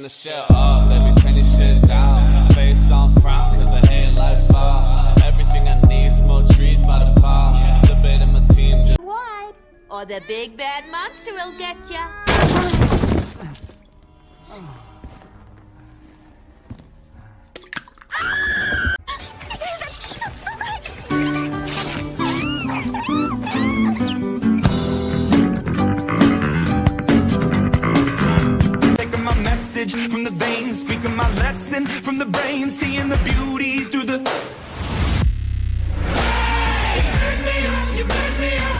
turn the shit up, baby, turn this shit down. Face on frown, cause I hate life fall. Everything I need, smoke trees by the pile. Debating my team just wide, or the big bad monster will get ya. Taking my message from the veins, speaking my lesson from the brain, seeing the beauty through the. You burn me up.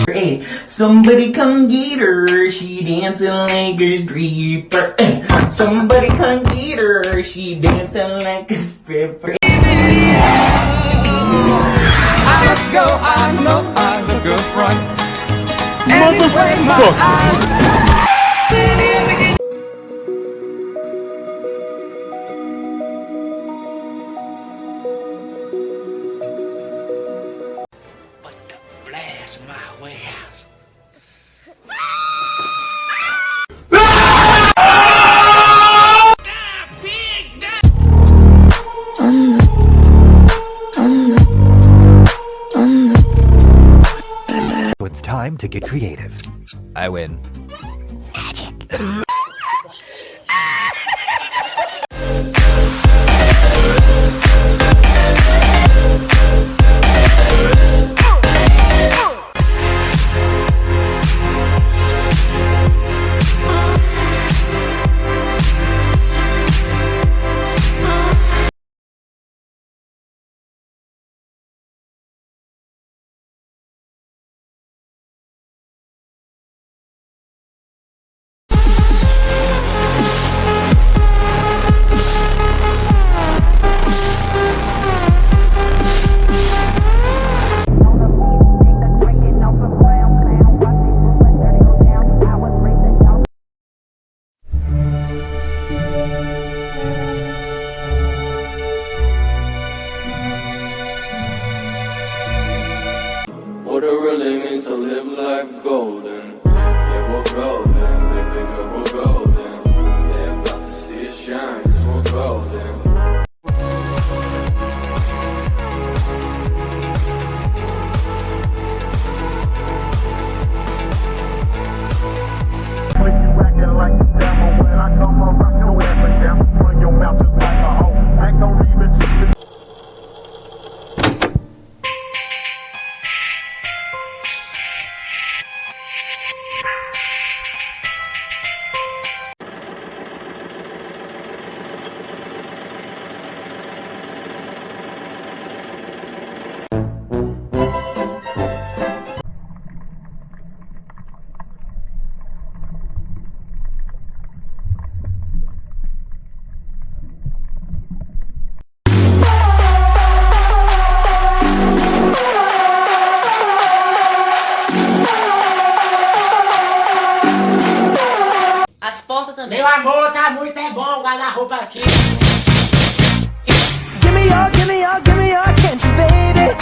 Hey, somebody come get her, she dancing like a stripper. Hey, somebody come get her, she dancing like a stripper. I must go, I know I look up front. Anyway, my eyes. Blast my way out. It's time to get creative. I win. What it really means to live life golden. Yeah, we're golden, baby girl, we're golden. They're about to see it shine, cause we're golden. As portas também. Meu amor, tá muito é bom o guarda-roupa aqui. Give me your attention, baby.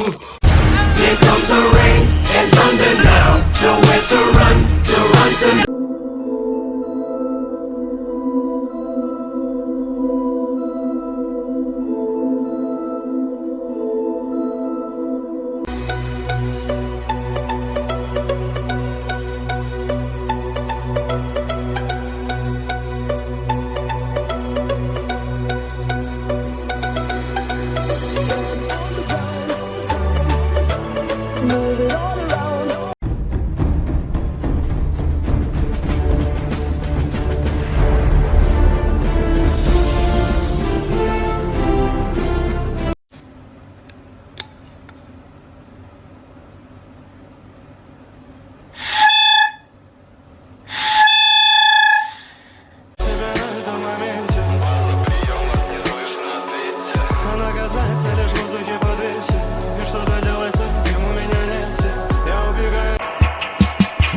Here comes the rain in London now. Nowhere to run to.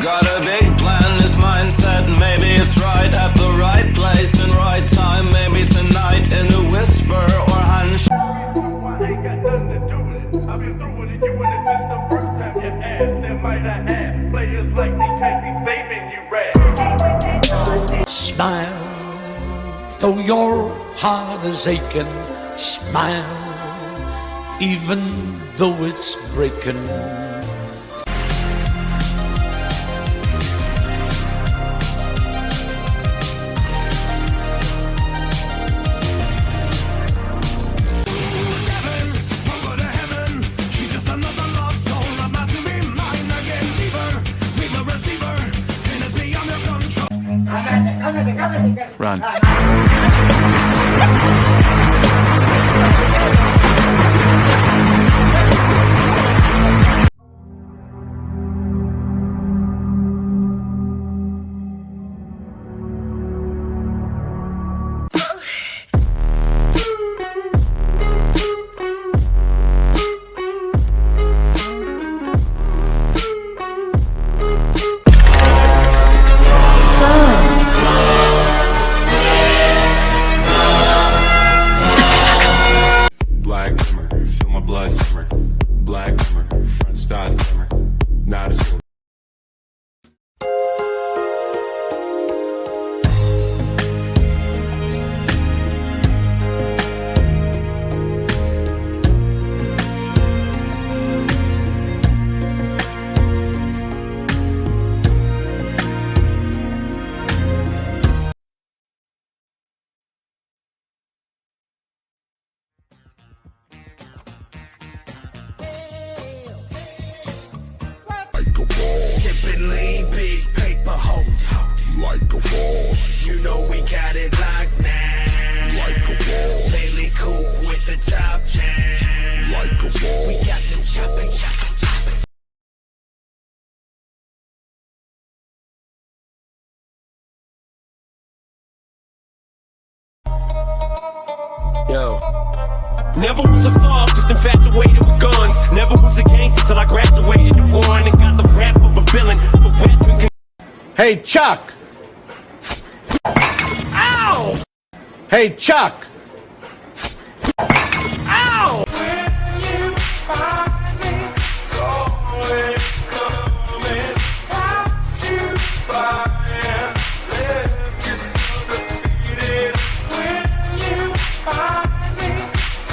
Got a big plan, this mindset, maybe it's right at the right place and right time, maybe tonight in a whisper or handshake. Smile, though your heart is aching. Smile, even though it's breaking. Run. Black glimmer, feel my blood simmer. Black glimmer, front stars glimmer. Not a soul. Sipping lean, big paper hold. Like a boss. You know we got it locked now. Like a boss. Bailey coupe with the top down. Like a boss. We got them chopping. Yo. Never was a thug, just infatuated with guns. Never was a gangster till I graduated to one and got the rap of a villain. Hey, Chuck! Ow! Hey, Chuck!